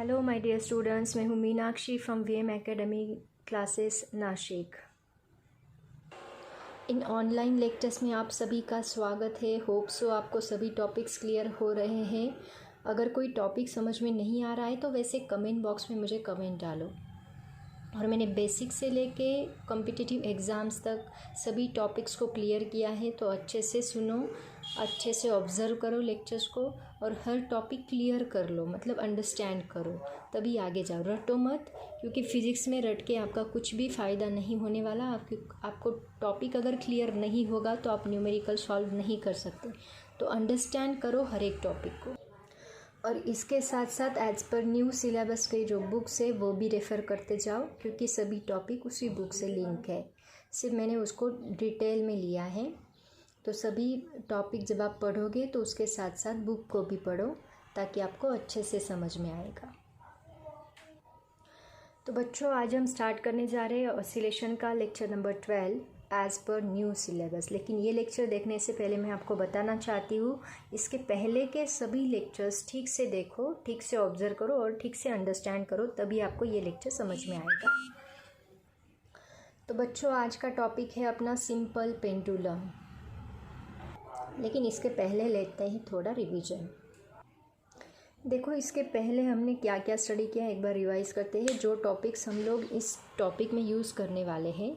Hello my dear students, मैं हूँ Meenakshi from VM academy classes Nashik. In online lectures में आप सभी का स्वागत है। होप सो आपको सभी टॉपिक्स क्लियर हो रहे हैं। अगर कोई टॉपिक समझ में नहीं आ रहा है तो वैसे कमेंट बॉक्स में मुझे कमेंट डालो। और मैंने बेसिक से लेके कॉम्पिटिटिव एग्ज़ाम्स तक सभी टॉपिक्स को क्लियर किया है, तो अच्छे से सुनो, अच्छे से ऑब्ज़र्व करो लेक्चर्स को और हर टॉपिक क्लियर कर लो, मतलब अंडरस्टैंड करो, तभी आगे जाओ। रटो मत, क्योंकि फ़िज़िक्स में रट के आपका कुछ भी फ़ायदा नहीं होने वाला। आपको टॉपिक अगर क्लियर नहीं होगा तो आप न्यूमेरिकल सॉल्व नहीं कर सकते। तो अंडरस्टैंड करो हर एक टॉपिक को। और इसके साथ साथ एज पर न्यू सिलेबस के जो बुक्स है वो भी रेफ़र करते जाओ, क्योंकि सभी टॉपिक उसी बुक से लिंक है। सिर्फ मैंने उसको डिटेल में लिया है। तो सभी टॉपिक जब आप पढ़ोगे तो उसके साथ साथ बुक को भी पढ़ो, ताकि आपको अच्छे से समझ में आएगा। तो बच्चों, आज हम स्टार्ट करने जा रहे हैं ऑसिलेशन का lecture number 12 as per new syllabus. लेकिन ये लेक्चर देखने से पहले मैं आपको बताना चाहती हूँ, इसके पहले के सभी लेक्चर्स ठीक से देखो, ठीक से ऑब्ज़र्व करो और ठीक से अंडरस्टैंड करो, तभी आपको ये लेक्चर समझ में आएगा। तो बच्चों, आज का टॉपिक है अपना सिंपल पेंडुलम। लेकिन इसके पहले लेते हैं थोड़ा रिवीजन। देखो, इसके पहले हमने क्या क्या स्टडी किया है एक बार रिवाइज़ करते हैं। जो टॉपिक्स हम लोग इस टॉपिक में यूज़ करने वाले हैं,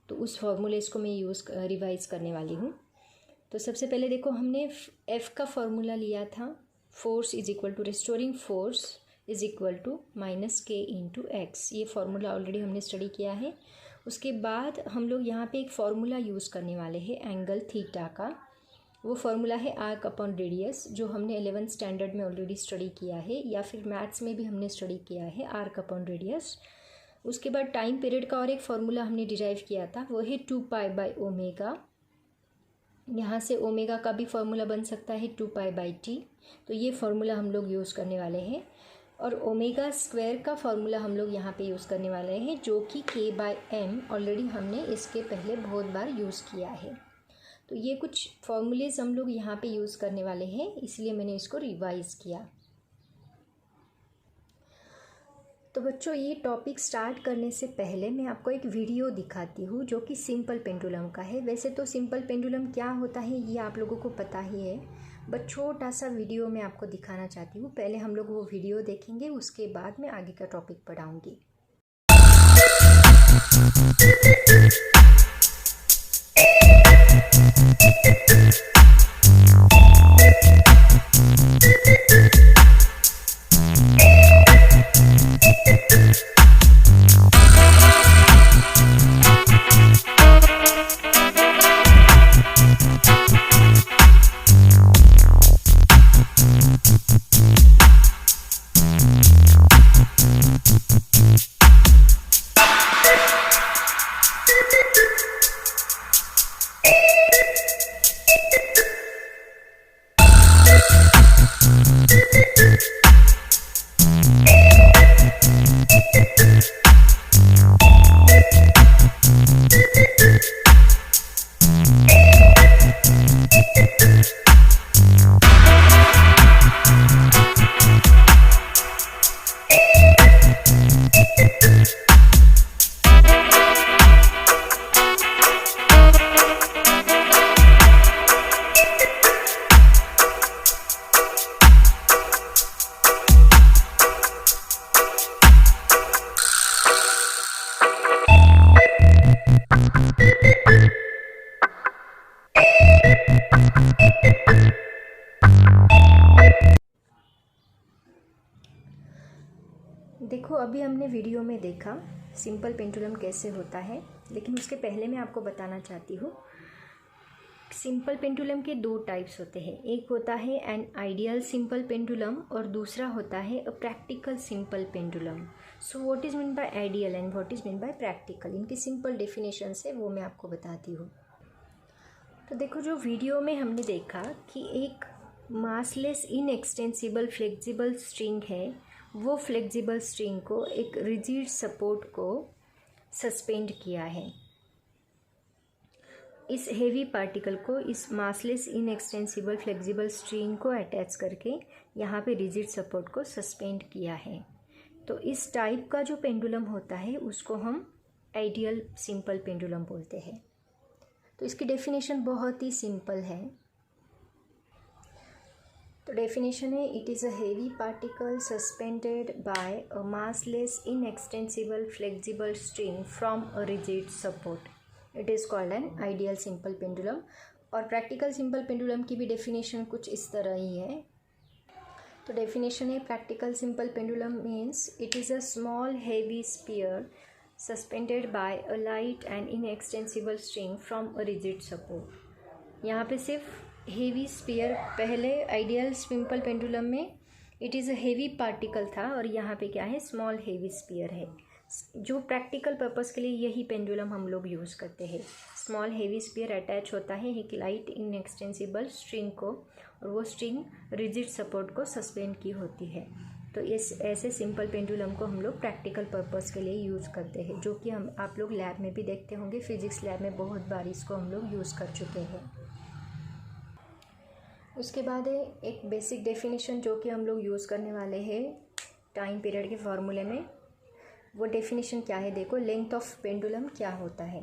तो उस फॉर्मूलेस को मैं रिवाइज़ करने वाली हूँ। तो सबसे पहले देखो, हमने एफ़ का फॉर्मूला लिया था। Force is equal to restoring force is equal to minus k into x. ये फार्मूला ऑलरेडी हमने स्टडी किया है। उसके बाद हम लोग यहाँ पे एक फार्मूला यूज़ करने वाले हैं एंगल थीटा का। वो फार्मूला है आर्क अपॉन रेडियस, जो हमने 11th स्टैंडर्ड में ऑलरेडी स्टडी किया है, या फिर मैथ्स में भी हमने स्टडी किया है आर्क अपॉन रेडियस। उसके बाद टाइम पीरियड का और एक फार्मूला हमने डिराइव किया था, वो है 2π/ओमेगा। यहाँ से ओमेगा का भी फार्मूला बन सकता है 2π/t। तो ये फार्मूला हम लोग यूज़ करने वाले हैं। और ओमेगा स्क्वायर का फार्मूला हम लोग यहाँ पे यूज़ करने वाले हैं, जो कि k/m ऑलरेडी हमने इसके पहले बहुत बार यूज़ किया है। तो ये कुछ फॉर्मूलेज हम लोग यहाँ पे यूज़ करने वाले हैं, इसलिए मैंने इसको रिवाइज़ किया। तो बच्चों, ये टॉपिक स्टार्ट करने से पहले मैं आपको एक वीडियो दिखाती हूँ, जो कि सिंपल पेंडुलम का है। वैसे तो सिंपल पेंडुलम क्या होता है ये आप लोगों को पता ही है, बट छोटा सा वीडियो मैं आपको दिखाना चाहती हूँ। पहले हम लोग वो वीडियो देखेंगे, उसके बाद मैं आगे का टॉपिक पढ़ाऊँगी। देखो, अभी हमने वीडियो में देखा सिंपल पेंडुलम कैसे होता है, लेकिन उसके पहले मैं आपको बताना चाहती हूँ, सिंपल पेंडुलम के दो टाइप्स होते हैं। एक होता है एन आइडियल सिंपल पेंडुलम और दूसरा होता है a practical simple pendulum. So what is mean by ideal and what is mean by practical, इनकी सिंपल डेफिनेशन है, वो मैं आपको बताती हूँ। तो देखो, जो वीडियो में हमने देखा कि एक मासलेस इनएक्सटेंसिबल फ्लेक्सिबल स्ट्रिंग है, वो फ्लेक्सिबल स्ट्रिंग को एक रिजिड सपोर्ट को सस्पेंड किया है। इस हेवी पार्टिकल को इस मासलेस इनएक्सटेंसिबल फ्लेक्सिबल स्ट्रिंग को अटैच करके यहाँ पे रिजिड सपोर्ट को सस्पेंड किया है। तो इस टाइप का जो पेंडुलम होता है उसको हम आइडियल सिंपल पेंडुलम बोलते हैं। तो इसकी डेफिनेशन बहुत ही सिंपल है। तो डेफिनेशन है, it is a heavy particle suspended by a massless inextensible flexible string from a rigid support, it is called an ideal simple pendulum. और प्रैक्टिकल सिंपल पेंडुलम की भी डेफिनेशन कुछ इस तरह ही है। तो डेफिनेशन है, practical simple pendulum means it is a small heavy sphere suspended by a light and inextensible string from a rigid support. यहाँ पे सिर्फ हेवी स्पीयर, पहले आइडियल सिंपल पेंडुलम में it is a heavy particle था और यहाँ पे क्या है, स्मॉल हेवी स्पीयर है। जो प्रैक्टिकल पर्पस के लिए यही पेंडुलम हम लोग यूज़ करते हैं। स्मॉल हेवी स्पीयर अटैच होता है एक लाइट इनएक्सटेंसिबल स्ट्रिंग को, और वो स्ट्रिंग रिजिड सपोर्ट को सस्पेंड की होती है। तो इस ऐसे सिंपल पेंडुलम को हम लोग प्रैक्टिकल पर्पस के लिए यूज़ करते हैं, जो कि हम आप लोग लैब में भी देखते होंगे। फिजिक्स लैब में बहुत बार इसको हम लोग यूज़ कर चुके हैं। उसके बाद है एक बेसिक डेफिनेशन जो कि हम लोग यूज़ करने वाले हैं टाइम पीरियड के फॉर्मूले में। वो डेफिनेशन क्या है, देखो, लेंथ ऑफ पेंडुलम क्या होता है।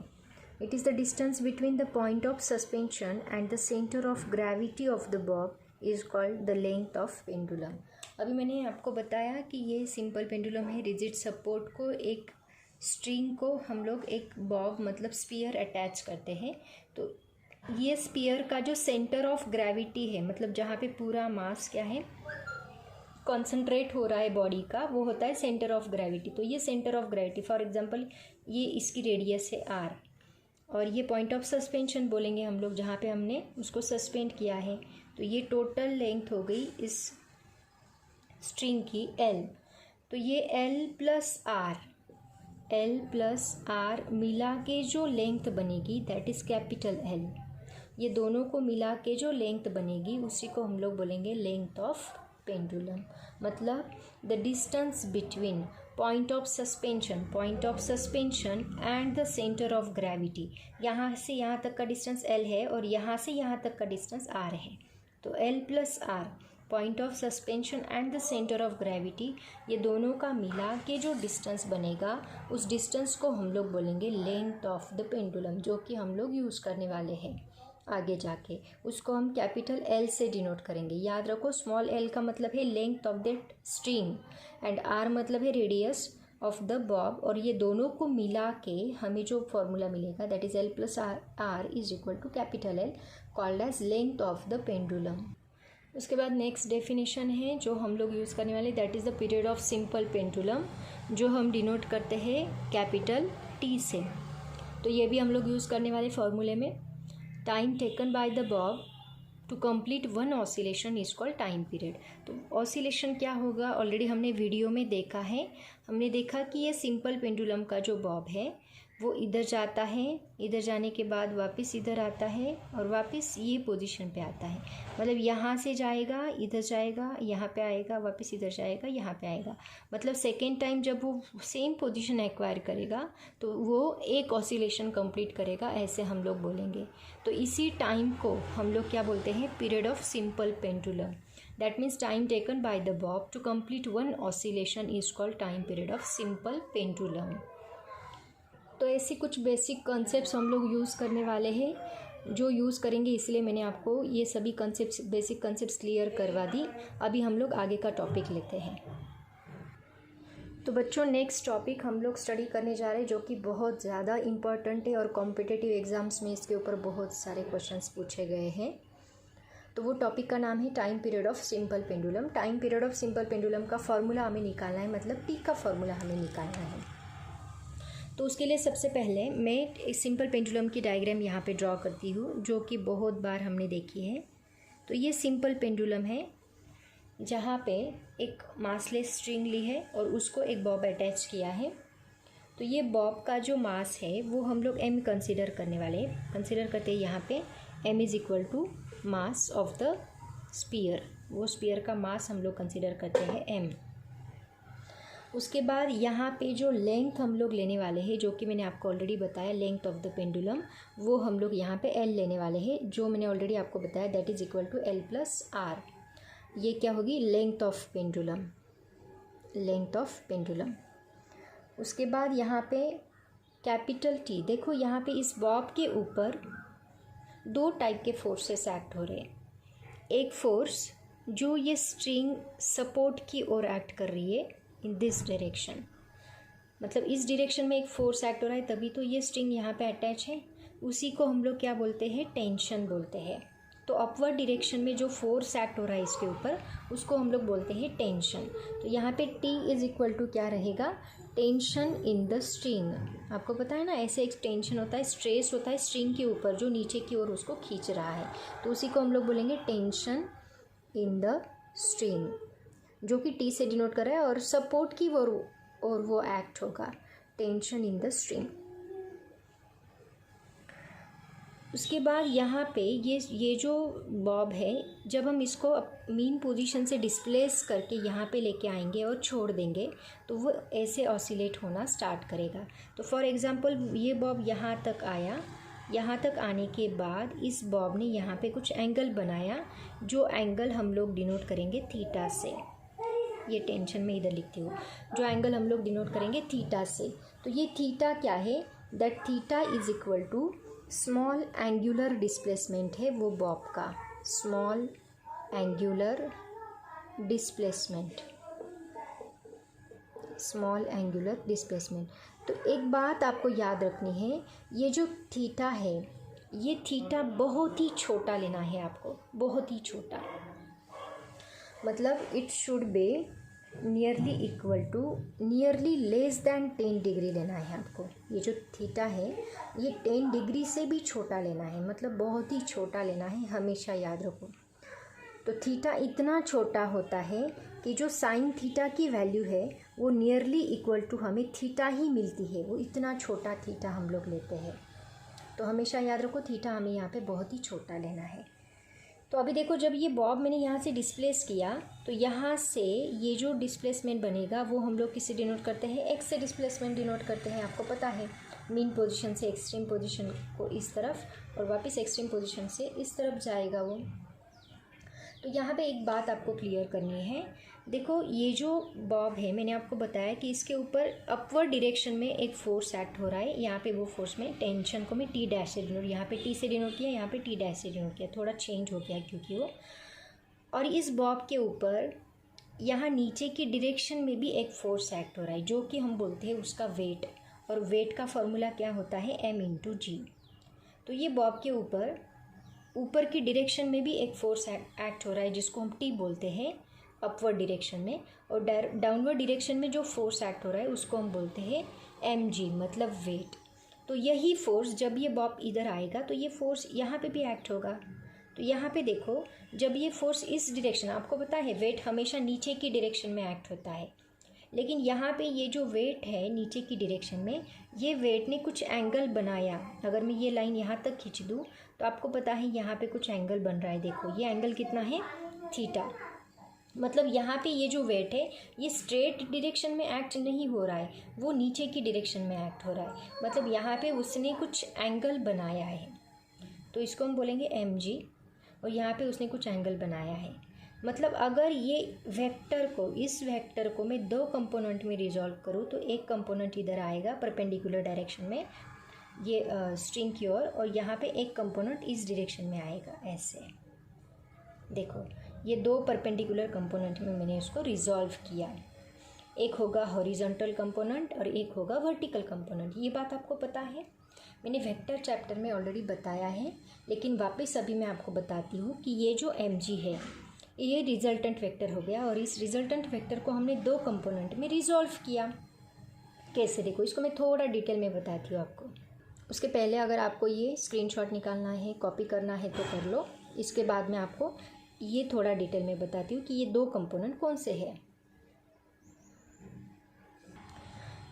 It is the distance between the point of suspension and the centre of gravity of the Bob is called the length of pendulum. अभी मैंने आपको बताया कि ये सिंपल पेंडुलम है। रिजिड सपोर्ट को, एक स्ट्रिंग को हम लोग एक बॉब मतलब स्पीयर अटैच करते हैं। तो ये स्पीयर का जो सेंटर ऑफ ग्रेविटी है, मतलब जहाँ पे पूरा मास क्या है, कॉन्सेंट्रेट हो रहा है बॉडी का, वो होता है सेंटर ऑफ ग्रेविटी। तो ये centre of gravity, for example ये इसकी रेडियस है r, और ये पॉइंट ऑफ सस्पेंशन बोलेंगे हम लोग जहाँ पे हमने उसको सस्पेंड किया है। तो ये टोटल लेंथ हो गई इस स्ट्रिंग की l। तो ये l प्लस r मिला के जो लेंथ बनेगी दैट इज़ कैपिटल L। ये दोनों को मिला के जो लेंथ बनेगी उसी को हम लोग बोलेंगे लेंथ ऑफ पेंडुलम। मतलब the distance between point of suspension and the centre of gravity. यहाँ से यहाँ तक का डिस्टेंस L है और यहाँ से यहाँ तक का डिस्टेंस R है। तो L plus R, point of suspension and the centre of gravity, ये दोनों का मिला के जो डिस्टेंस बनेगा उस डिस्टेंस को हम लोग बोलेंगे लेंथ ऑफ द पेंडुलम, जो कि हम लोग यूज़ करने वाले हैं आगे जाके। उसको हम कैपिटल L से डिनोट करेंगे। याद रखो, स्मॉल l का मतलब है length of that string and R मतलब है रेडियस ऑफ द बॉब, और ये दोनों को मिला के हमें जो फॉर्मूला मिलेगा that is L plus R is equal to capital L, called as length of the pendulum. उसके बाद नेक्स्ट डेफिनेशन है जो हम लोग यूज़ करने वाले, that is the period of simple pendulum, जो हम डिनोट करते हैं कैपिटल T से। तो ये भी हम लोग यूज़ करने वाले फॉर्मूले में। Time taken by the bob to complete one oscillation is called time period. तो ऑसिलेशन क्या होगा, ऑलरेडी हमने वीडियो में देखा है। हमने देखा कि ये सिंपल पेंडुलम का जो बॉब है वो इधर जाता है, इधर जाने के बाद वापस इधर आता है और वापस ये पोजीशन पे आता है। मतलब यहाँ से जाएगा, इधर जाएगा, यहाँ पे आएगा, वापस इधर जाएगा, यहाँ पे आएगा। मतलब सेकेंड टाइम जब वो सेम पोजीशन एक्वायर करेगा तो वो एक ऑसिलेशन कंप्लीट करेगा, ऐसे हम लोग बोलेंगे। तो इसी टाइम को हम लोग क्या बोलते हैं, period of simple pendulum. That means time taken by the bob to complete one oscillation is called time period of simple pendulum. तो ऐसी कुछ बेसिक कॉन्सेप्ट्स हम लोग यूज़ करने वाले हैं, जो यूज़ करेंगे, इसलिए मैंने आपको ये सभी कॉन्सेप्ट्स, बेसिक कॉन्सेप्ट्स क्लियर करवा दी। अभी हम लोग आगे का टॉपिक लेते हैं। तो बच्चों, नेक्स्ट टॉपिक हम लोग स्टडी करने जा रहे हैं जो कि बहुत ज़्यादा इम्पॉर्टेंट है और कॉम्पिटिटिव एग्ज़ाम्स में इसके ऊपर बहुत सारे क्वेश्चंस पूछे गए हैं। तो वो टॉपिक का नाम है time period of simple pendulum. Time period of simple pendulum का फॉर्मूला हमें निकालना है, मतलब टी का फॉर्मूला हमें निकालना है। तो उसके लिए सबसे पहले मैं एक सिंपल पेंडुलम की डायग्राम यहाँ पे ड्रॉ करती हूँ, जो कि बहुत बार हमने देखी है। तो ये सिंपल पेंडुलम है जहाँ पे एक मासलेस स्ट्रिंग ली है और उसको एक बॉब अटैच किया है। तो ये बॉब का जो मास है वो हम लोग m कंसिडर करने वाले हैं। कंसिडर करते हैं यहाँ पे m is equal to mass of the sphere. वो स्पीयर का मास हम लोग कंसिडर करते हैं m। उसके बाद यहाँ पे जो लेंथ हम लोग लेने वाले हैं, जो कि मैंने आपको ऑलरेडी बताया, लेंथ ऑफ द पेंडुलम, वो हम लोग यहाँ पे L लेने वाले हैं, जो मैंने ऑलरेडी आपको बताया, that is equal to L plus R। ये क्या होगी, length of pendulum. Length of pendulum. उसके बाद यहाँ पे कैपिटल टी, देखो यहाँ पे इस बॉब के ऊपर दो टाइप के फोर्सेस एक्ट हो रहे हैं। एक फोर्स जो ये स्ट्रिंग सपोर्ट की ओर एक्ट कर रही है इन दिस डायरेक्शन, मतलब इस डायरेक्शन में एक फोर्स एक्ट हो रहा है, तभी तो ये स्ट्रिंग यहाँ पे अटैच है। उसी को हम लोग क्या बोलते हैं, टेंशन बोलते हैं। तो अपवर्ड डायरेक्शन में जो फोर्स एक्ट हो रहा है इसके ऊपर, उसको हम लोग बोलते हैं टेंशन। तो यहाँ पे T इज इक्वल टू क्या रहेगा, टेंशन इन द स्ट्रिंग। आपको पता है ना, ऐसे एक टेंशन होता है, स्ट्रेस होता है स्ट्रिंग के ऊपर जो नीचे की ओर उसको खींच रहा है, तो उसी को हम लोग बोलेंगे टेंशन इन द स्ट्रिंग, जो कि T से डिनोट कर रहा है, और सपोर्ट की और वो एक्ट होगा टेंशन इन द स्ट्रिंग। उसके बाद यहाँ पे ये जो बॉब है, जब हम इसको मीन पोजीशन से डिस्प्लेस करके यहाँ पे लेके आएंगे और छोड़ देंगे तो वो ऐसे ऑसिलेट होना स्टार्ट करेगा। तो फॉर एग्जांपल ये बॉब यहाँ तक आया, यहाँ तक आने के बाद इस बॉब ने यहाँ पे कुछ एंगल बनाया, जो एंगल हम लोग डिनोट करेंगे थीटा से। ये टेंशन में इधर लिखती हूँ, जो एंगल हम लोग डिनोट करेंगे थीटा से। तो ये थीटा क्या है, that theta is equal to small angular displacement है वो बॉब का, small angular displacement, small angular displacement. तो एक बात आपको याद रखनी है, ये जो थीटा है, ये थीटा बहुत ही छोटा लेना है आपको, बहुत ही छोटा, मतलब it should be nearly equal to, nearly less than 10 degree लेना है आपको। ये जो थीटा है ये 10 डिग्री से भी छोटा लेना है, मतलब बहुत ही छोटा लेना है, हमेशा याद रखो। तो थीटा इतना छोटा होता है कि जो साइन थीटा की वैल्यू है वो नियरली इक्वल टू हमें थीटा ही मिलती है, वो इतना छोटा थीटा हम लोग लेते हैं। तो हमेशा याद रखो थीटा हमें यहाँ पे बहुत ही छोटा लेना है। तो अभी देखो, जब ये बॉब मैंने यहाँ से डिस्प्लेस किया तो यहाँ से ये जो डिस्प्लेसमेंट बनेगा वो हम लोग किससे डिनोट करते हैं, एक्स से डिस्प्लेसमेंट डिनोट करते हैं। आपको पता है, मीन पोजीशन से एक्सट्रीम पोजीशन को इस तरफ और वापस एक्सट्रीम पोजीशन से इस तरफ जाएगा वो। तो यहाँ पे एक बात आपको क्लियर करनी है, देखो ये जो बॉब है मैंने आपको बताया कि इसके ऊपर अपवर्ड डायरेक्शन में एक फोर्स एक्ट हो रहा है। यहाँ पे वो फोर्स में टेंशन को मैं टी डैश से डिनोट, यहाँ पे टी से डिनोट किया, यहाँ पे टी डैश से डिनोट किया, थोड़ा चेंज हो गया क्योंकि वो। और इस बॉब के ऊपर यहाँ नीचे की डायरेक्शन में भी एक फोर्स एक्ट हो रहा है, जो कि हम बोलते हैं उसका वेट, और वेट का फॉर्मूला क्या होता है, m/g। तो ये बॉब के ऊपर की डायरेक्शन में भी एक फोर्स एक्ट हो रहा है जिसको हम टी बोलते हैं अपवर्ड डायरेक्शन में, और डाउनवर्ड डायरेक्शन में जो फोर्स एक्ट हो रहा है उसको हम बोलते हैं mg, मतलब वेट। तो यही फोर्स जब ये बॉब इधर आएगा तो ये फोर्स यहाँ पे भी एक्ट होगा। तो यहाँ पे देखो, जब ये फोर्स इस डायरेक्शन, आपको पता है वेट हमेशा नीचे की डायरेक्शन में एक्ट होता है, लेकिन यहाँ पे ये जो वेट है नीचे की डायरेक्शन में, ये वेट ने कुछ एंगल बनाया। अगर मैं ये लाइन यहाँ तक खींच दूँ तो आपको पता है यहाँ पे कुछ एंगल बन रहा है। देखो ये एंगल कितना है, थीटा। मतलब यहाँ पे ये जो वेट है ये स्ट्रेट डायरेक्शन में एक्ट नहीं हो रहा है, वो नीचे की डायरेक्शन में एक्ट हो रहा है, मतलब यहाँ पे उसने कुछ एंगल बनाया है। तो इसको हम बोलेंगे mg, और यहाँ पे उसने कुछ एंगल बनाया है। मतलब अगर ये वेक्टर को, इस वेक्टर को मैं दो कंपोनेंट में रिजॉल्व करूँ तो एक कंपोनेंट इधर आएगा परपेंडिकुलर डायरेक्शन में ये स्ट्रिंग की ओर, और यहाँ पे एक कंपोनेंट इस डायरेक्शन में आएगा ऐसे। देखो ये दो परपेंडिकुलर कंपोनेंट में मैंने इसको रिजॉल्व किया, एक होगा हॉरिजॉन्टल कंपोनेंट और एक होगा वर्टिकल कंपोनेंट। ये बात आपको पता है, मैंने वेक्टर चैप्टर में ऑलरेडी बताया है, लेकिन वापस अभी मैं आपको बताती हूँ कि ये जो mg है ये रिजल्टेंट वेक्टर हो गया, और इस रिजल्टेंट वेक्टर को हमने दो कंपोनेंट में रिजॉल्व किया। कैसे, देखो इसको मैं थोड़ा डिटेल में बताती हूँ आपको। उसके पहले अगर आपको ये स्क्रीनशॉट निकालना है, कॉपी करना है तो कर लो। इसके बाद मैं आपको ये थोड़ा डिटेल में बताती हूँ कि ये दो कंपोनेंट कौन से हैं।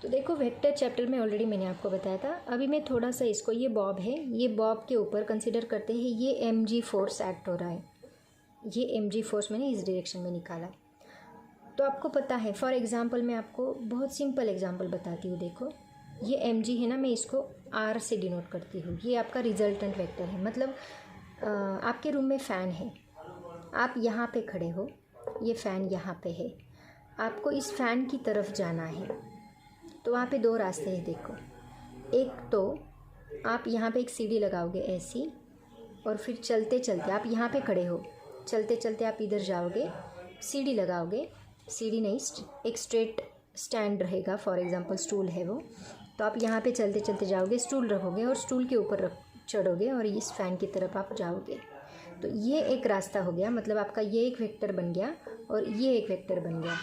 तो देखो वेक्टर चैप्टर में ऑलरेडी मैंने आपको बताया था, अभी मैं थोड़ा सा इसको, ये बॉब है, ये बॉब के ऊपर कंसिडर करते हैं ये mg फोर्स एक्ट हो रहा है। ये mg फोर्स मैंने इस डायरेक्शन में निकाला। तो आपको पता है, फॉर एग्जांपल मैं आपको बहुत सिंपल एग्जांपल बताती हूँ। देखो ये mg है ना, मैं इसको r से डिनोट करती हूँ। ये आपका रिजल्टेंट वेक्टर है, मतलब आपके रूम में फ़ैन है, आप यहाँ पे खड़े हो, ये फ़ैन यहाँ पे है, आपको इस फ़ैन की तरफ जाना है तो वहाँ पे दो रास्ते हैं देखो। एक तो आप यहाँ पे एक सीढ़ी लगाओगे ऐसी, और फिर चलते चलते आप यहाँ पे खड़े हो, चलते चलते आप इधर जाओगे, सीढ़ी लगाओगे, सीढ़ी नहीं एक स्ट्रेट स्टैंड रहेगा, फॉर एग्जांपल स्टूल है वो, तो आप यहाँ पे चलते चलते जाओगे, स्टूल रखोगे और स्टूल के ऊपर चढ़ोगे और इस फ़ैन की तरफ आप जाओगे। तो ये एक रास्ता हो गया, मतलब आपका ये एक वेक्टर बन गया और ये एक वेक्टर बन गया।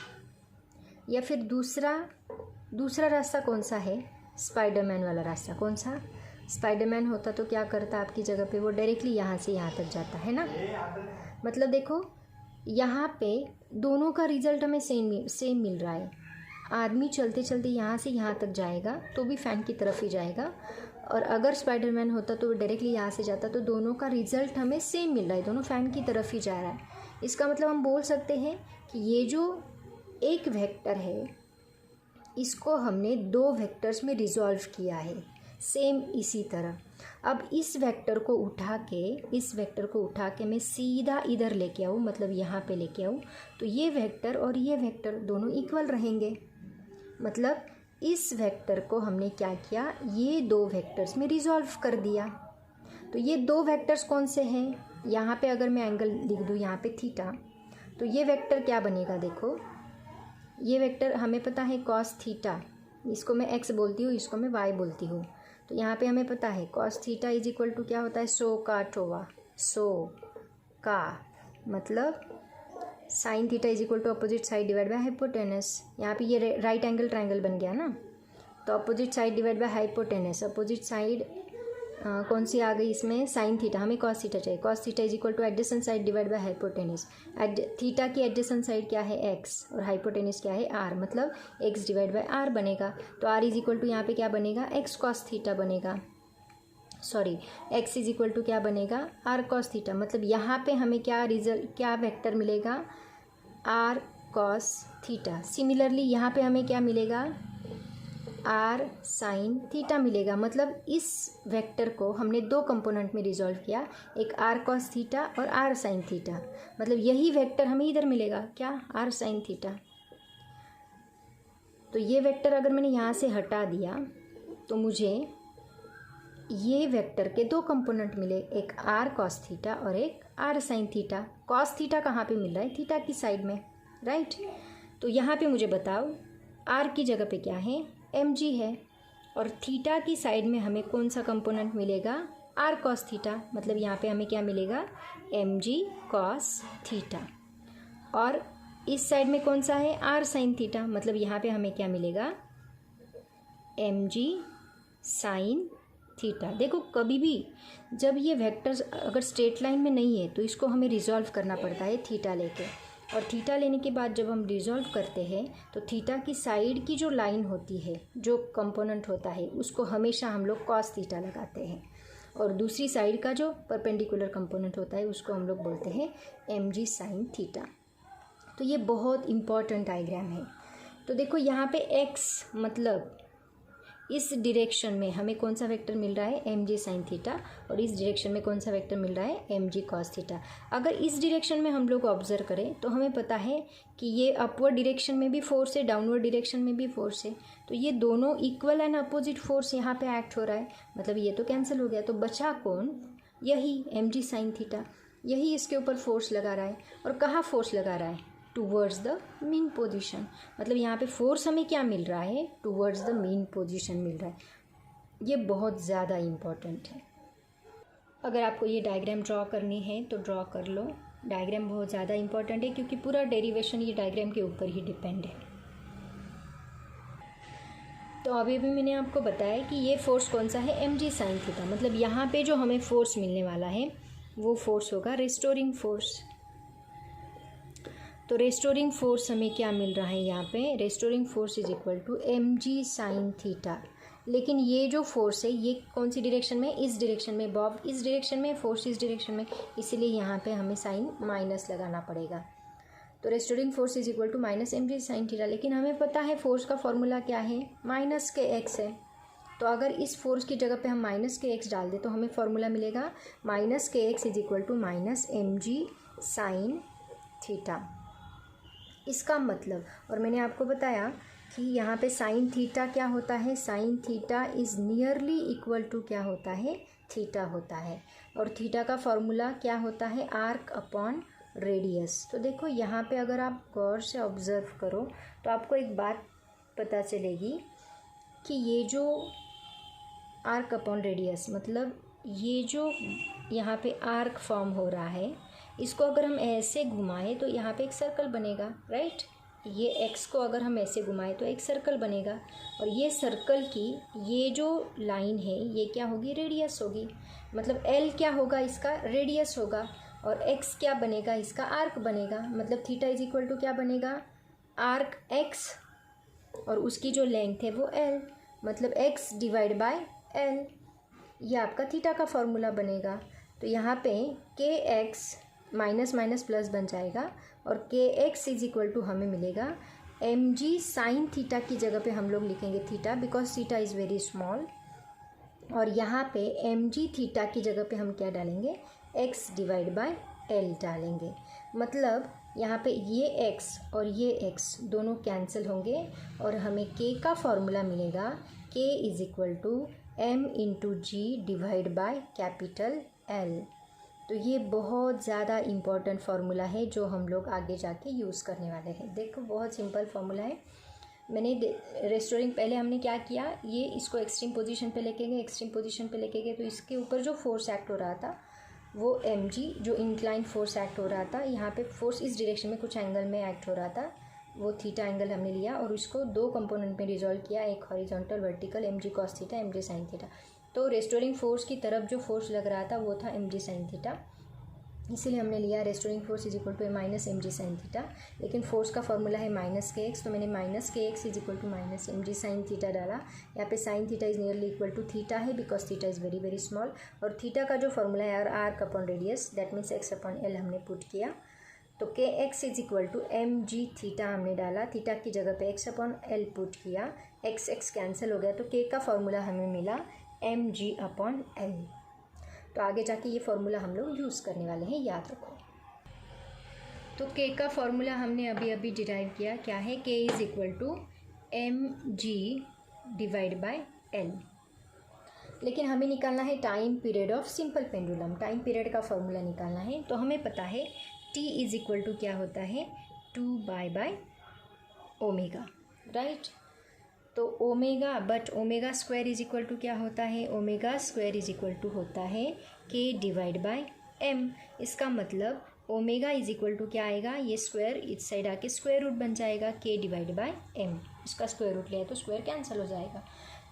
या फिर दूसरा रास्ता कौन सा है? स्पाइडरमैन वाला रास्ता। कौन सा? स्पाइडरमैन होता तो क्या करता आपकी जगह पे? वो डायरेक्टली यहाँ से यहाँ तक जाता है ना। मतलब देखो यहाँ पे दोनों का रिजल्ट हमें सेम मिल रहा है। आदमी चलते चलते यहाँ से यहाँ तक जाएगा तो भी फ़ैन की तरफ ही जाएगा, और अगर स्पाइडरमैन होता तो वो डायरेक्टली यहाँ से जाता, तो दोनों का रिजल्ट हमें सेम मिल रहा है, दोनों फ़ैन की तरफ ही जा रहा है। इसका मतलब हम बोल सकते हैं कि ये जो एक वेक्टर है इसको हमने दो वेक्टर्स में रिजॉल्व किया है, सेम इसी तरह। अब इस वेक्टर को उठा के मैं सीधा इधर लेके आऊँ, मतलब यहाँ पे लेके आऊँ, तो ये वेक्टर और ये वेक्टर दोनों इक्वल रहेंगे। मतलब इस वेक्टर को हमने क्या किया, ये दो वेक्टर्स में रिजॉल्व कर दिया। तो ये दो वेक्टर्स कौन से हैं? यहाँ पे अगर मैं एंगल लिख दूँ यहाँ पे थीटा, तो ये वेक्टर क्या बनेगा? देखो ये वेक्टर हमें पता है कॉस थीटा, इसको मैं एक्स बोलती हूँ, इसको मैं वाई बोलती हूँ। तो यहाँ पे हमें पता है cos theta is equal to क्या होता है? SOH CAH TOA. सो का मतलब sine theta is equal to opposite side divide by hypotenuse. यहाँ पे ये राइट एंगल ट्रायंगल बन गया ना, तो opposite side divide by hypotenuse. Opposite side कौन सी आ गई इसमें? साइन थीटा, हमें कॉस थीटा चाहिए। Cos theta is equal two adjacent side divide by hypotenuse. Theta की एडजेसेंट साइड क्या है? एक्स, और हाइपोटेनस क्या है? आर, मतलब एक्स डिवाइड बाय आर बनेगा। तो आर इज इक्वल टू यहाँ पे क्या बनेगा? एक्स कॉस थीटा बनेगा। Sorry, x is equal to क्या बनेगा? R cos theta. मतलब यहाँ पे हमें क्या वेक्टर मिलेगा? R cos theta. सिमिलरली यहाँ पे हमें क्या मिलेगा? आर साइन थीटा मिलेगा। मतलब इस वेक्टर को हमने दो कंपोनेंट में रिजॉल्व किया, एक आर कॉस थीटा और आर साइन थीटा। मतलब यही वेक्टर हमें इधर मिलेगा, क्या? R sine theta. तो ये वेक्टर अगर मैंने यहाँ से हटा दिया तो मुझे ये वेक्टर के दो कंपोनेंट मिले, एक आर कॉस थीटा और एक r sine theta. Cos theta कहाँ पे मिल रहा है? थीटा की साइड में, राइट। तो यहाँ पे मुझे बताओ आर की जगह पे क्या है? एम जी है, और थीटा की साइड में हमें कौन सा कंपोनेंट मिलेगा? R cos theta. मतलब यहाँ पे हमें क्या मिलेगा? M g cos theta. और इस साइड में कौन सा है? R sine theta. मतलब यहाँ पे हमें क्या मिलेगा? एम जी साइन थीटा। देखो कभी भी जब ये वेक्टर्स अगर स्ट्रेट लाइन में नहीं है तो इसको हमें रिजॉल्व करना पड़ता है थीटा लेके, और थीटा लेने के बाद जब हम रिजॉल्व करते हैं तो थीटा की साइड की जो लाइन होती है, जो कंपोनेंट होता है, उसको हमेशा हम लोग कॉस थीटा लगाते हैं, और दूसरी साइड का जो परपेंडिकुलर कंपोनेंट होता है उसको हम लोग बोलते हैं एम जी साइन थीटा। तो ये बहुत इम्पॉर्टेंट डायग्राम है। तो देखो यहाँ पे एक्स मतलब इस डायरेक्शन में हमें कौन सा वेक्टर मिल रहा है? एम जी साइन थीटा, और इस डायरेक्शन में कौन सा वेक्टर मिल रहा है? M g cos theta. अगर इस डायरेक्शन में हम लोग ऑब्जर्व करें तो हमें पता है कि ये अपवर्ड डायरेक्शन में भी फोर्स है, डाउनवर्ड डायरेक्शन में भी फोर्स है, तो ये दोनों इक्वल एंड अपोजिट फोर्स यहाँ पे एक्ट हो रहा है। मतलब ये तो कैंसिल हो गया, तो बचा कौन? यही एम जी साइन थीटा, यही इसके ऊपर फोर्स लगा रहा है। और कहाँ फोर्स लगा रहा है? Towards the mean position. मतलब यहाँ पे फोर्स हमें क्या मिल रहा है? टूवर्ड्स द मीन पोजीशन मिल रहा है। ये बहुत ज़्यादा इम्पॉर्टेंट है। अगर आपको ये डायग्राम ड्रॉ करनी है तो ड्रॉ कर लो। डायग्राम बहुत ज़्यादा इम्पॉर्टेंट है क्योंकि पूरा डेरिवेशन ये डायग्राम के ऊपर ही डिपेंड है। तो अभी भी मैंने आपको बताया कि ये फोर्स कौन सा है? एम जी साइन थीटा। मतलब यहाँ पे जो हमें फोर्स मिलने वाला है वो फोर्स होगा रेस्टोरिंग फोर्स। तो रेस्टोरिंग फोर्स हमें क्या मिल रहा है यहाँ पे? Restoring force is equal to M G sine theta. लेकिन ये जो फोर्स है ये कौन सी डायरेक्शन में? इस डायरेक्शन में। बॉब इस डायरेक्शन में, फोर्स इस डायरेक्शन में, इसीलिए यहाँ पे हमें साइन माइनस लगाना पड़ेगा। तो restoring force is equal to minus M G sine theta. लेकिन हमें पता है फोर्स का फॉर्मूला क्या है? माइनस के एक्स है। तो अगर इस फोर्स की जगह पे हम माइनस के एक्स डाल दें तो हमें फॉर्मूला मिलेगा माइनस के x is equal to minus M G sine theta. इसका मतलब, और मैंने आपको बताया कि यहाँ पे साइन थीटा क्या होता है, sine theta is nearly equal to क्या होता है, थीटा होता है। और थीटा का फॉर्मूला क्या होता है, आर्क अपॉन रेडियस। तो देखो यहाँ पे अगर आप गौर से ऑब्ज़र्व करो तो आपको एक बात पता चलेगी कि ये जो आर्क अपॉन रेडियस मतलब ये जो यहाँ पे आर्क फॉर्म हो रहा है, इसको अगर हम ऐसे घुमाएं तो यहाँ पे एक सर्कल बनेगा, राइट। ये एक्स को अगर हम ऐसे घुमाएं तो एक सर्कल बनेगा, और ये सर्कल की ये जो लाइन है ये क्या होगी, रेडियस होगी। मतलब एल क्या होगा, इसका रेडियस होगा, और एक्स क्या बनेगा, इसका आर्क बनेगा। मतलब थीटा इज इक्वल टू क्या बनेगा, आर्क एक्स, और उसकी जो लेंथ है वो एल, मतलब एक्स डिवाइड बाय एल। ये आपका थीटा का फॉर्मूला बनेगा। तो यहाँ पे के एक्स माइनस माइनस प्लस बन जाएगा, और के एक्स इज इक्वल टू हमें मिलेगा एम जी साइन थीटा की जगह पे हम लोग लिखेंगे theta, because theta is very small. और यहाँ पे एम जी थीटा की जगह पे हम क्या डालेंगे, एक्स डिवाइड बाय एल डालेंगे। मतलब यहाँ पे ये एक्स और ये एक्स दोनों कैंसिल होंगे, और हमें के का फॉर्मूला मिलेगा, k is equal to m into g divide by capital L. तो ये बहुत ज़्यादा इम्पॉर्टेंट फार्मूला है जो हम लोग आगे जाके यूज़ करने वाले हैं। देखो बहुत सिंपल फार्मूला है। मैंने रेस्टोरिंग पहले हमने क्या किया, ये इसको एक्सट्रीम पोजीशन पे लेके गए, एक्सट्रीम पोजीशन पे लेके गए तो इसके ऊपर जो फोर्स एक्ट हो रहा था वो एम जी, जो इंक्लाइन फोर्स एक्ट हो रहा था, यहाँ पे फोर्स इस डायरेक्शन में कुछ एंगल में एक्ट हो रहा था, वो थीटा एंगल हमने लिया और उसको दो कंपोनेंट में रिजॉल्व किया, एक horizontal vertical m g cos theta, m जी साइन थीटा। तो रेस्टोरिंग फोर्स की तरफ जो फोर्स लग रहा था वो था एम जी साइन थीटा, इसीलिए हमने लिया restoring force is equal to minus M G sine theta. लेकिन फोर्स का फॉर्मूला है माइनस के एक्स, तो मैंने माइनस के x is equal to minus M G sine theta डाला। यहाँ पे sine theta is nearly equal to theta है, because theta is very very small. और थीटा का जो फॉर्मूला है arc upon radius, that means X upon L हमने put किया। तो के x is equal to M G theta हमने डाला, थीटा की जगह पे एक्स अपॉन एल पुट किया, एक्स एक्स कैंसिल हो गया, तो के का फॉर्मूला हमें मिला एम जी अपॉन एल। तो आगे जाके ये फॉर्मूला हम लोग यूज़ करने वाले हैं, याद रखो। तो के का फॉर्मूला हमने अभी अभी डिराइव किया, क्या है, K is equal to M G divide by L. लेकिन हमें निकालना है time period of simple pendulum, time period का फॉर्मूला निकालना है। तो हमें पता है टी इज़ इक्वल टू क्या होता है, 2 बाय ओमेगा, राइट। तो omega, but omega square is equal to क्या होता है, omega square is equal to होता है के डिवाइड बाय एम। इसका मतलब ओमेगा इज इक्वल टू क्या आएगा, ये स्क्वायर इस साइड आके स्क्वायर रूट बन जाएगा, के डिवाइड बाय एम। इसका स्क्वायर रूट लिया तो स्क्वायर कैंसिल हो जाएगा।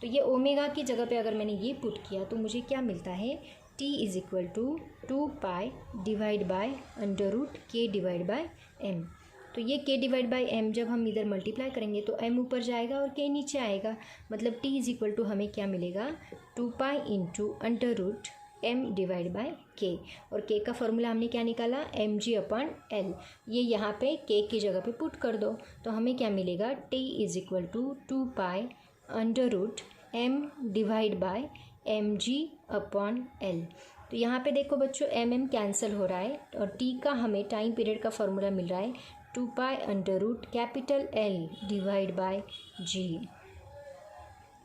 तो ये ओमेगा की जगह पे अगर मैंने ये पुट किया तो मुझे क्या मिलता है, T is equal to 2 pi divide by under root K divide by M. तो ये के डिवाइड बाई एम जब हम इधर मल्टीप्लाई करेंगे तो एम ऊपर जाएगा और के नीचे आएगा, मतलब टी इज इक्वल टू हमें क्या मिलेगा, 2 pi into under root M divide by K. और के का फॉर्मूला हमने क्या निकाला, एम जी अपॉन एल। ये यहाँ पे के की जगह पे पुट कर दो तो हमें क्या मिलेगा, T is equal to 2 pi under root M divide by M G upon L. तो यहाँ पे देखो बच्चों एम एम कैंसिल हो रहा है और टी का हमें टाइम पीरियड का फॉर्मूला मिल रहा है 2 pi under root capital L divide by G.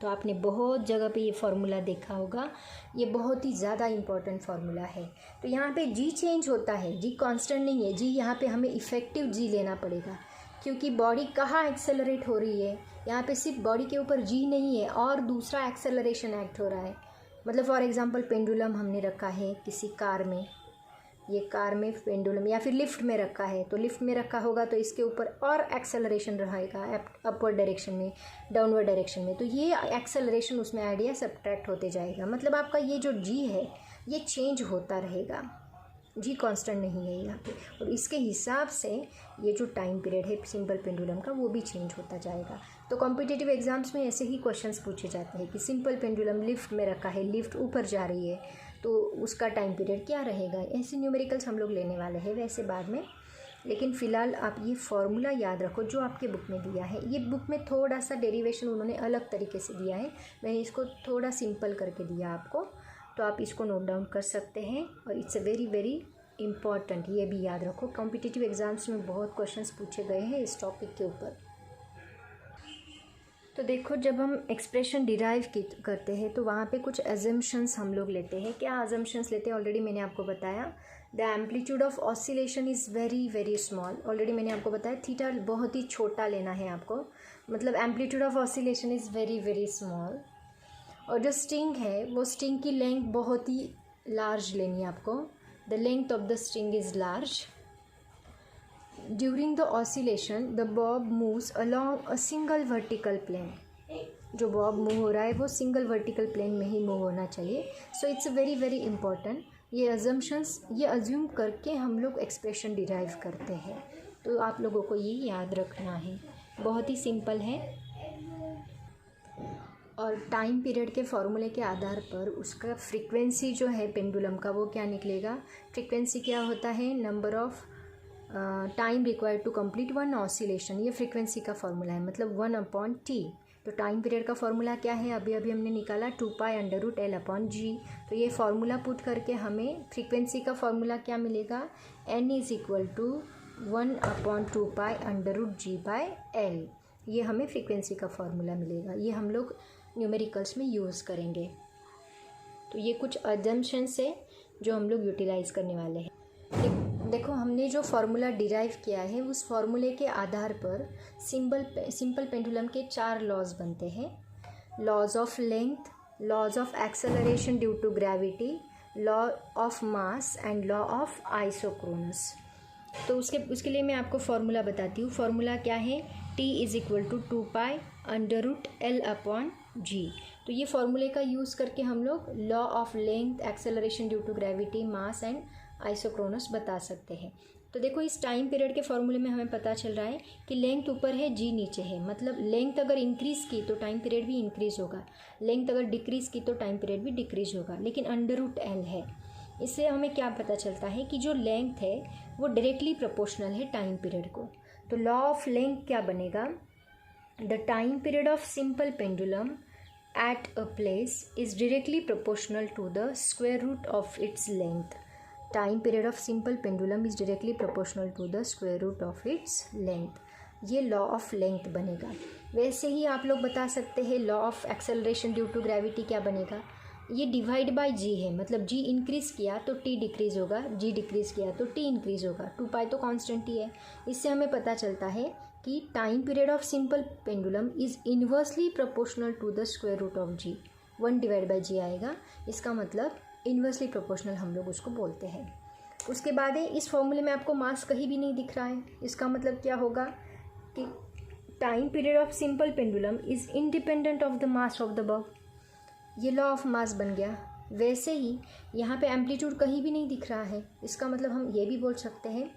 तो आपने बहुत जगह पे ये फार्मूला देखा होगा, ये बहुत ही ज़्यादा इम्पॉर्टेंट फार्मूला है। तो यहाँ पे जी चेंज होता है, जी कांस्टेंट नहीं है, जी यहाँ पे हमें इफ़ेक्टिव जी लेना पड़ेगा क्योंकि बॉडी कहाँ एक्सेलरेट हो रही है, यहाँ पे सिर्फ बॉडी के ऊपर जी नहीं है और दूसरा एक्सेलरेशन एक्ट हो रहा है। मतलब फॉर एग्जांपल पेंडुलम हमने रखा है किसी कार में, ये कार में पेंडुलम या फिर लिफ्ट में रखा है, तो लिफ्ट में रखा होगा तो इसके ऊपर और एक्सेलरेशन रहेगा अपवर्ड डायरेक्शन में, डाउनवर्ड डायरेक्शन में, तो ये एक्सेलरेशन उसमें ऐड या सब्ट्रैक्ट होते जाएगा। मतलब आपका ये जो जी है ये चेंज होता रहेगा, जी कांस्टेंट नहीं है यहाँ पे। और इसके हिसाब से ये जो टाइम पीरियड है सिंपल पेंडुलम का वो भी चेंज होता जाएगा। तो कॉम्पिटिटिव एग्जाम्स में ऐसे ही क्वेश्चंस पूछे जाते हैं कि सिंपल पेंडुलम लिफ्ट में रखा है, लिफ्ट ऊपर जा रही है तो उसका टाइम पीरियड क्या रहेगा। ऐसे न्यूमेरिकल्स हम लोग लेने वाले हैं वैसे बाद में, लेकिन फ़िलहाल आप ये फार्मूला याद रखो जो आपके बुक में दिया है। ये बुक में थोड़ा सा डेरिवेशन उन्होंने अलग तरीके से दिया है, मैंने इसको थोड़ा सिंपल करके दिया आपको, तो आप इसको नोट डाउन कर सकते हैं। और it's a very very important, ये भी याद रखो, कॉम्पिटिटिव एग्ज़ाम्स में बहुत क्वेश्चंस पूछे गए हैं इस टॉपिक के ऊपर। तो देखो, जब हम एक्सप्रेशन डिराइव करते हैं तो वहाँ पे कुछ अजम्पशंस हम लोग लेते हैं। क्या अजम्पशंस लेते हैं ऑलरेडी मैंने आपको बताया। The amplitude of oscillation is very very small, already मैंने आपको बताया थीटा बहुत ही छोटा लेना है आपको, मतलब amplitude of oscillation is very very small. और जो स्ट्रिंग है वो स्ट्रिंग की लेंथ बहुत ही लार्ज लेनी है आपको, the length of the string is large. During the oscillation the bob moves along a single vertical plane, जो बॉब मूव हो रहा है वो सिंगल वर्टिकल प्लेन में ही मूव होना चाहिए। So it's very very important. ये अजम्पशंस, ये अज्यूम करके हम लोग एक्सप्रेशन डिराइव करते हैं, तो आप लोगों को ये याद रखना है, बहुत ही सिंपल है। और टाइम पीरियड के फॉर्मूले के आधार पर उसका फ्रीक्वेंसी जो है पेंडुलम का वो क्या निकलेगा। फ्रीक्वेंसी क्या होता है, number of time required to complete one oscillation, ये फ्रीक्वेंसी का फॉर्मूला है, मतलब 1/t। तो टाइम पीरियड का फॉर्मूला क्या है, अभी अभी हमने निकाला 2π√L/g। तो ये फार्मूला पुट करके हमें फ्रीक्वेंसी का फॉर्मूला क्या मिलेगा, n = 1/2π√g/L। ये हमें फ्रीक्वेंसी का फॉर्मूला मिलेगा, ये हम लोग न्यूमेरिकल्स में यूज़ करेंगे। तो ये कुछ अजम्पशंस है जो हम लोग यूटिलाइज करने वाले हैं। देखो, हमने जो फार्मूला डिराइव किया है उस फार्मूले के आधार पर सिंपल पेंडुलम के 4 लॉज बनते हैं। Laws of length, laws of acceleration due to gravity, law of mass and law of isochronous. तो उसके लिए मैं आपको फार्मूला बताती हूँ। फार्मूला क्या है, t = 2π√L/g। तो ये फार्मूले का यूज़ करके हम लोग law of length, acceleration due to gravity, mass and isochronous बता सकते हैं। तो देखो, इस टाइम पीरियड के फॉर्मूले में हमें पता चल रहा है कि लेंथ ऊपर है, जी नीचे है, मतलब लेंथ अगर इंक्रीज़ की तो टाइम पीरियड भी इंक्रीज़ होगा, लेंथ अगर डिक्रीज़ की तो टाइम पीरियड भी डिक्रीज़ होगा, लेकिन √L है। इससे हमें क्या पता चलता है कि जो लेंथ है वो डायरेक्टली प्रोपोर्शनल है टाइम पीरियड को। तो लॉ ऑफ लेंथ क्या बनेगा, the time period of simple pendulum at a place is directly proportional to the square root of its length. Time period of simple pendulum is directly proportional to the square root of its length, ये law of length बनेगा। वैसे ही आप लोग बता सकते हैं law of acceleration due to gravity क्या बनेगा, ये डिवाइड बाय जी है, मतलब जी इंक्रीज़ किया तो टी डिक्रीज़ होगा, जी डिक्रीज़ किया तो टी इंक्रीज़ होगा, 2π तो कांस्टेंट ही है। इससे हमें पता चलता है कि time period of simple pendulum is inversely proportional to the square root of G, 1/g आएगा, इसका मतलब इन्वर्सली प्रोपोर्शनल हम लोग उसको बोलते हैं। उसके बाद है, इस फॉर्मूले में आपको मास कहीं भी नहीं दिख रहा है, इसका मतलब क्या होगा कि time period of simple pendulum is independent of the mass of the Bob, ये लॉ ऑफ मास बन गया। वैसे ही यहाँ पे एम्पलीट्यूड कहीं भी नहीं दिख रहा है, इसका मतलब हम ये भी बोल सकते हैं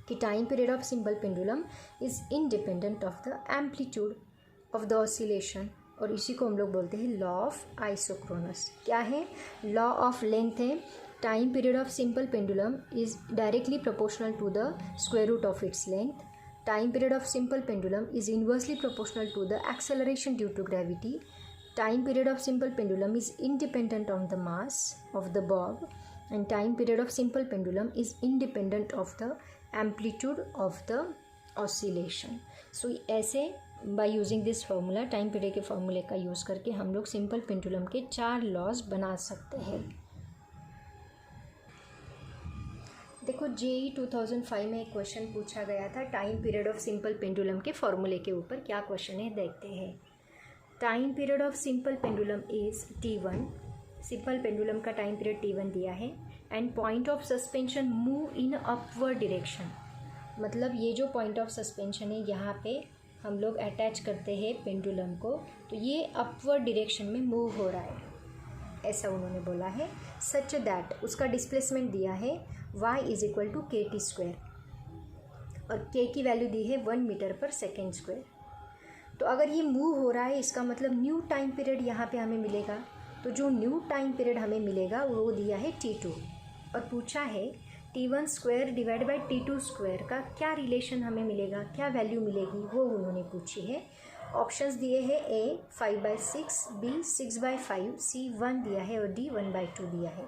कि time period of simple pendulum is independent of the amplitude of the oscillation, और इसी को हम लोग बोलते हैं लॉ ऑफ आइसोक्रोनस। क्या है, लॉ ऑफ लेंथ है, time period of simple pendulum is directly proportional to the square root of its length. Time period of simple pendulum is inversely proportional to the acceleration due to gravity. Time period of simple pendulum is independent of the mass of the bob, and time period of simple pendulum is independent of the amplitude of the oscillation. So ऐसे by using this formula, time period के फॉर्मूले का use करके हम लोग simple pendulum के 4 laws बना सकते हैं। देखो, JEE 2005 में एक क्वेश्चन पूछा गया था time period of simple pendulum के फॉर्मूले के ऊपर। क्या क्वेश्चन है देखते हैं। Time period of simple pendulum is T1, simple pendulum का टाइम पीरियड T1 दिया है, and point of suspension move in upward direction, मतलब ये जो पॉइंट ऑफ सस्पेंशन है यहाँ पे हम लोग अटैच करते हैं पेंडुलम को, तो ये अपवर्ड डायरेक्शन में मूव हो रहा है, ऐसा उन्होंने बोला है। सच दैट उसका डिस्प्लेसमेंट दिया है y = kt², और k की वैल्यू दी है 1 मीटर/सेकेंड²। तो अगर ये मूव हो रहा है, इसका मतलब न्यू टाइम पीरियड यहाँ पे हमें मिलेगा। तो जो न्यू टाइम पीरियड हमें मिलेगा वो दिया है T2, और पूछा है T1² डिवाइड बाई T2² का क्या रिलेशन हमें मिलेगा, क्या वैल्यू मिलेगी, वो उन्होंने पूछी है। ऑप्शंस दिए हैं A 5/6, B 6/5, C 1 दिया है और D 1/2 दिया है।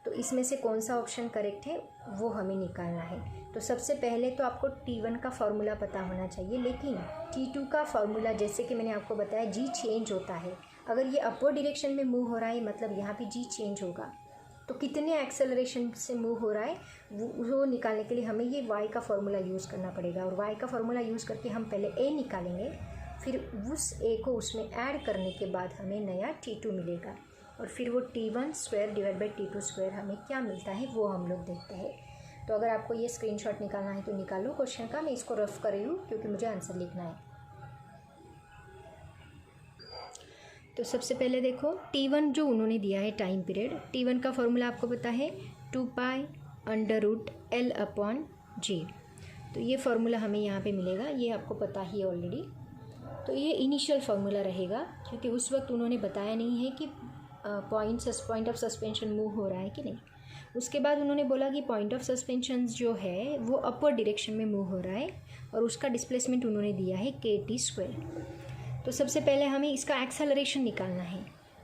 तो इसमें से कौन सा ऑप्शन करेक्ट है वो हमें निकालना है। तो सबसे पहले तो आपको T1 का फॉर्मूला पता होना चाहिए, लेकिन T2 का फॉर्मूला जैसे कि मैंने आपको बताया G चेंज होता है। अगर ये अपवर्ड डायरेक्शन में मूव हो रहा है मतलब यहाँ पे G चेंज होगा, तो कितने एक्सेलरेशन से मूव हो रहा है वो निकालने के लिए हमें ये y का फॉर्मूला यूज़ करना पड़ेगा। और y का फॉर्मूला यूज़ करके हम पहले a निकालेंगे, फिर उस a को उसमें ऐड करने के बाद हमें नया T2 मिलेगा, और फिर वो T1 square divide by T2 square हमें क्या मिलता है वो हम लोग देखते हैं। तो अगर आपको ये स्क्रीनशॉट निकालना है तो निकालो क्वेश्चन का, मैं इसको रफ कर रही हूँ क्योंकि मुझे आंसर लिखना है। तो सबसे पहले देखो T1 जो उन्होंने दिया है टाइम पीरियड, T1 का फॉर्मूला आपको पता है 2π√L/G। तो ये फार्मूला हमें यहाँ पे मिलेगा, ये आपको पता ही है ऑलरेडी। तो ये इनिशियल फार्मूला रहेगा क्योंकि उस वक्त उन्होंने बताया नहीं है कि पॉइंट ऑफ सस्पेंशन मूव हो रहा है कि नहीं। उसके बाद उन्होंने बोला कि पॉइंट ऑफ सस्पेंशन जो है वो अपवर्ड डायरेक्शन में मूव हो रहा है और उसका डिस्प्लेसमेंट उन्होंने दिया है KT²। तो सबसे पहले हमें इसका एक्सेलरेशन निकालना है,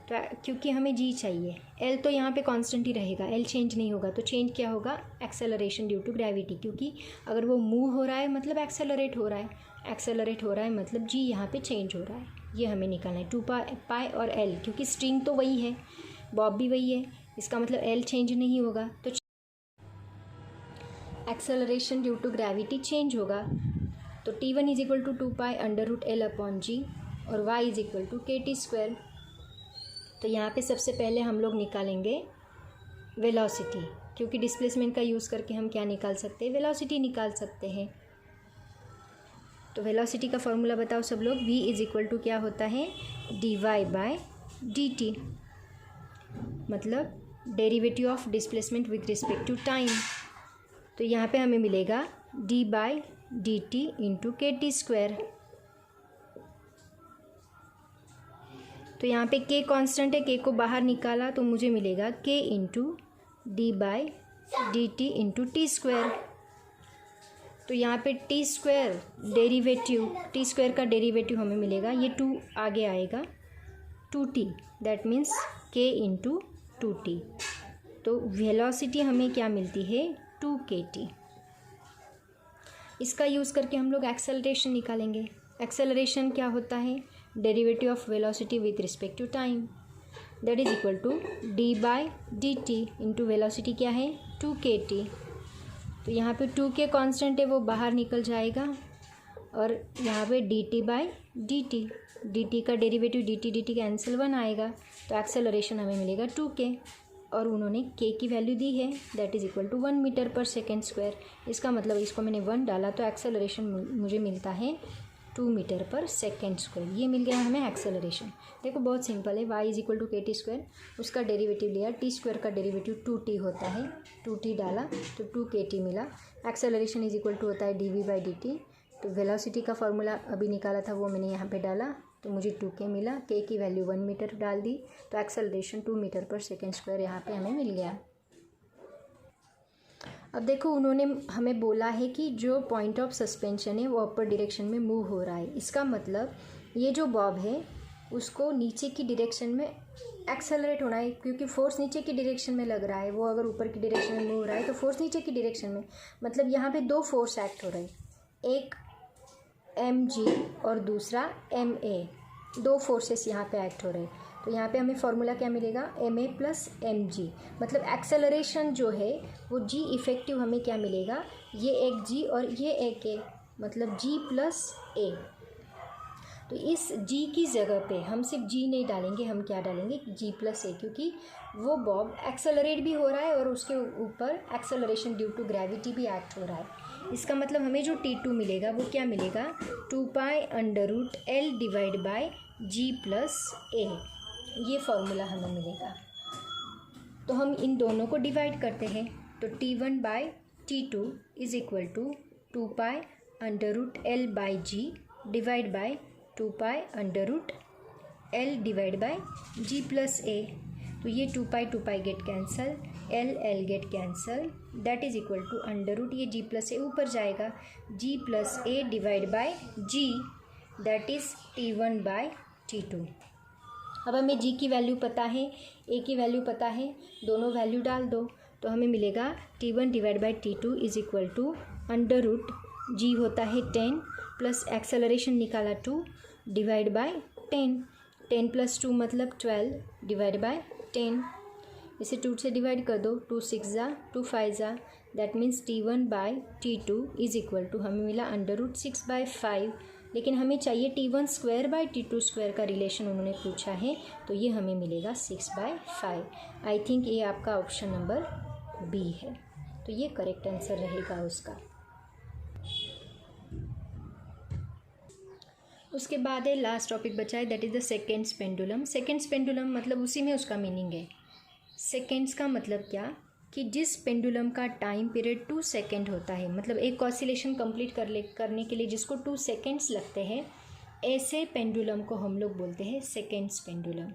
तो क्योंकि हमें G चाहिए। L तो यहाँ पे कांस्टेंट ही रहेगा, L चेंज नहीं होगा, तो चेंज क्या होगा एक्सेलरेशन ड्यू टू ग्रेविटी, क्योंकि अगर वो मूव हो रहा है मतलब एक्सेलरेट हो रहा है, एक्सेलरेट हो रहा है मतलब G यहाँ पे चेंज हो रहा है। ये हमें निकालना है 2π और L, क्योंकि स्ट्रिंग तो वही है, बॉब भी वही है, इसका मतलब L चेंज नहीं होगा, तो acceleration due to gravity change होगा। तो T1 = 2π√L/G और y = KT²। तो यहाँ पे सबसे पहले हम लोग निकालेंगे वेलोसिटी, क्योंकि डिस्प्लेसमेंट का यूज़ करके हम क्या निकाल सकते हैं, वेलोसिटी निकाल सकते हैं। तो वेलोसिटी का फॉर्मूला बताओ सब लोग, v = क्या होता है dy/dt, मतलब derivative of displacement with respect to time. तो यहाँ पे हमें मिलेगा d/dt × KT²। तो यहाँ पे k कांस्टेंट है, k को बाहर निकाला तो मुझे मिलेगा k × d/dt × T²। तो यहाँ पे T² डेरिवेटिव, T² का डेरिवेटिव हमें मिलेगा, ये 2 आगे आएगा 2t, that means k × 2t। तो वेलोसिटी हमें क्या मिलती है 2kt। इसका यूज़ करके हम लोग एक्सेलरेशन निकालेंगे। एक्सेलरेशन क्या होता है, derivative of velocity with respect to time, that is equal to d/dt into velocity क्या है 2kt। तो यहाँ पे 2k कांस्टेंट है, वो बाहर निकल जाएगा, और यहाँ पे dt का डेरिवेटिव dt कैंसिल 1 आएगा, तो एक्सेलरेशन हमें मिलेगा 2k, और उन्होंने k की वैल्यू दी है दैट इज़ इक्वल टू 1 मीटर/सेकेंड²। इसका मतलब इसको मैंने 1 डाला तो एक्सेलरेशन मुझे मिलता है 2 मीटर/सेकेंड²। ये मिल गया हमें एक्सेलरेशन। देखो बहुत सिंपल है, y = KT², उसका डेरिवेटिव लिया, T² का डेरिवेटिव 2t होता है, 2t डाला तो 2kt मिला। एक्सेलरेशन = होता है dv/dt। तो वेलोसिटी का फार्मूला अभी निकाला था वो मैंने यहाँ पे डाला, तो मुझे 2k मिला, k की वैल्यू 1 मीटर डाल दी, तो एक्सेलरेशन 2 मीटर/सेकेंड² यहाँ पे हमें मिल गया। अब देखो उन्होंने हमें बोला है कि जो पॉइंट ऑफ सस्पेंशन है वो अपर डायरेक्शन में मूव हो रहा है। इसका मतलब ये जो बॉब है उसको नीचे की डायरेक्शन में एक्सेलरेट होना है, क्योंकि फोर्स नीचे की डायरेक्शन में लग रहा है, वो अगर ऊपर की डायरेक्शन में मूव हो रहा है तो फोर्स नीचे की डायरेक्शन में, मतलब यहाँ पे 2 फोर्स एक्ट हो रहे हैं, एक mg और दूसरा ma, 2 फोर्सेस यहाँ पे एक्ट हो रहे हैं। तो यहाँ पे हमें फार्मूला क्या मिलेगा ma + mg, मतलब एक्सेलरेशन जो है वो g इफेक्टिव हमें क्या मिलेगा, ये एक g और ये एक a, मतलब g + a। तो इस g की जगह पे हम सिर्फ g नहीं डालेंगे, हम क्या डालेंगे g + a, क्योंकि वो बॉब एक्सेलरेट भी हो रहा है और उसके ऊपर एक्सेलरेशन ड्यू टू ग्रेविटी भी एक्ट हो रहा है। इसका मतलब हमें जो T2 मिलेगा वो क्या मिलेगा 2π√L/G + a, ये फार्मूला हमें मिलेगा। तो हम इन दोनों को डिवाइड करते हैं, तो T1/T2 = 2π√L/G divide by 2π√L/G + a। तो ये 2π get cancel, L get cancel, that is equal to √ ये G + a ऊपर जाएगा, G + a divide by G, that is T1/T2। अब हमें जी की वैल्यू पता है, ए की वैल्यू पता है, दोनों वैल्यू डाल दो तो हमें मिलेगा T1 divide by T2 is equal to under root G होता है 10 प्लस एक्सेलरेशन निकाला 2 डिवाइड बाई 10 प्लस 2 मतलब 12 डिवाइड बाई 10। इसे 2 से डिवाइड कर दो, 2 6 जा 2 5 जा, that means T1 by T2 is equal to हमें मिला अंडर रूट 6 बाई 5। लेकिन हमें चाहिए T1 square by T2 square का रिलेशन उन्होंने पूछा है, तो ये हमें मिलेगा 6 बाई 5। आई थिंक ये आपका ऑप्शन नंबर बी है, तो ये करेक्ट आंसर रहेगा उसका। उसके बाद है लास्ट टॉपिक बचा है, that is the seconds pendulum. Seconds pendulum मतलब उसी में उसका मीनिंग है। सेकेंड्स का मतलब क्या कि जिस पेंडुलम का टाइम पीरियड 2 सेकेंड होता है, मतलब एक ऑसिलेशन कंप्लीट करने के लिए जिसको 2 सेकेंड्स लगते हैं, ऐसे पेंडुलम को हम लोग बोलते हैं seconds pendulum.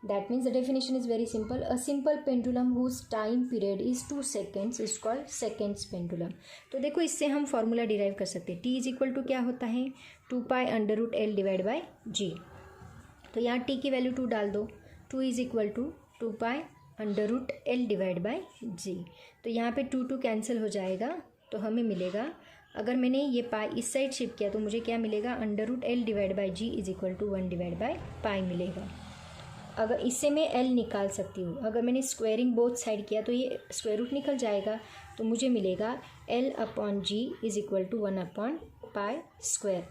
That means the definition is very simple, a simple pendulum whose time period is 2 seconds is called seconds pendulum. तो देखो इससे हम फॉर्मूला डिराइव कर सकते हैं, टी इज इक्वल टू क्या होता है 2 pi under root L divide by G. तो यहाँ टी की वैल्यू 2 डाल दो, 2 is equal to 2 pi under root L divide by G. तो यहाँ पे 2 कैंसिल हो जाएगा, तो हमें मिलेगा, अगर मैंने ये पाई इस साइड शिफ्ट किया तो मुझे क्या मिलेगा under root L divide by G is equal to 1 divide by pi मिलेगा। अगर इससे मैं एल निकाल सकती हूँ, अगर मैंने स्क्वायरिंग बोथ साइड किया तो ये स्क्वायर रूट निकल जाएगा, तो मुझे मिलेगा L upon G is equal to 1 upon pi square,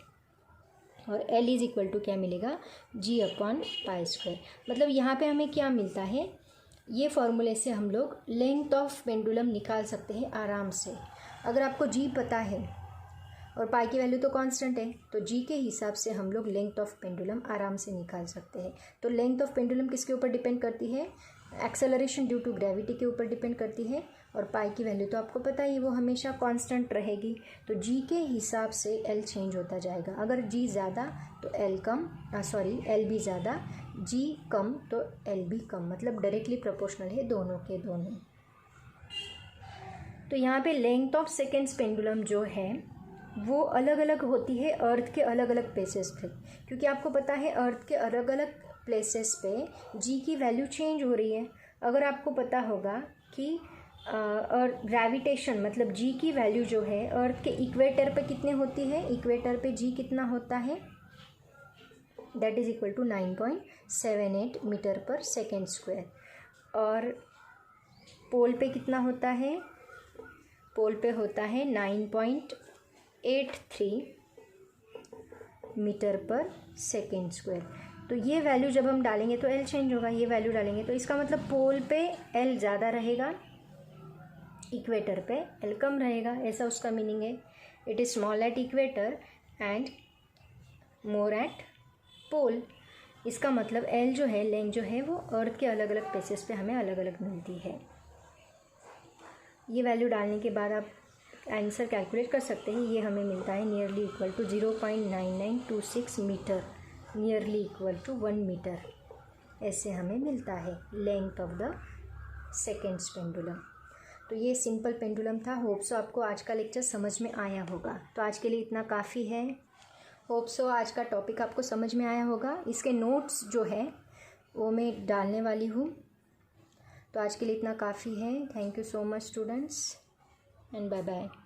और एल इज इक्वल टू क्या मिलेगा जी अपॉन पाई स्क्वायर। मतलब यहाँ पे हमें क्या मिलता है, ये फॉर्मूले से हम लोग लेंथ ऑफ पेंडुलम निकाल सकते हैं आराम से। अगर आपको जी पता है और पाई की वैल्यू तो कांस्टेंट है, तो जी के हिसाब से हम लोग लेंथ ऑफ पेंडुलम आराम से निकाल सकते हैं। तो लेंथ ऑफ पेंडुलम किसके ऊपर डिपेंड करती है, एक्सेलरेशन ड्यू टू ग्रेविटी के ऊपर डिपेंड करती है, और पाई की वैल्यू तो आपको पता ही वो हमेशा कांस्टेंट रहेगी। तो जी के हिसाब से एल चेंज होता जाएगा, अगर जी ज़्यादा तो एल कम, एल भी ज़्यादा, जी कम तो एल भी कम, मतलब डायरेक्टली प्रोपोर्शनल है दोनों के दोनों। तो यहाँ पे लेंथ ऑफ सेकेंड्स पेंडुलम जो है वो अलग अलग होती है अर्थ के अलग अलग प्लेसेस पे, क्योंकि आपको पता है अर्थ के अलग अलग प्लेसेस पे जी की वैल्यू चेंज हो रही है। अगर आपको पता होगा कि और ग्रेविटेशन मतलब जी की वैल्यू जो है अर्थ के इक्वेटर पे कितने होती है, इक्वेटर पे जी कितना होता है, that is equal to 9.78 metre per second square, और पोल पे कितना होता है, पोल पे होता है 9.83 मीटर पर सेकेंड स्क्वायर। तो ये वैल्यू जब हम डालेंगे तो एल चेंज होगा, ये वैल्यू डालेंगे तो इसका मतलब पोल पे एल ज़्यादा रहेगा, इक्वेटर पे एल कम रहेगा, ऐसा उसका मीनिंग है। It is small at equator and more at pole. इसका मतलब एल जो है, लेंथ जो है वो अर्थ के अलग अलग प्लेसेस पे हमें अलग अलग मिलती है। ये वैल्यू डालने के बाद आप आंसर कैलकुलेट कर सकते हैं, ये हमें मिलता है nearly equal to 0.9926 metre, nearly equal to 1 metre, ऐसे हमें मिलता है length of the seconds pendulum. तो ये सिंपल पेंडुलम था। होप सो आपको आज का लेक्चर समझ में आया होगा। तो आज के लिए इतना काफ़ी है। होप सो आज का टॉपिक आपको समझ में आया होगा। इसके नोट्स जो है वो मैं डालने वाली हूँ। तो आज के लिए इतना काफ़ी है। Thank you so much students and bye bye.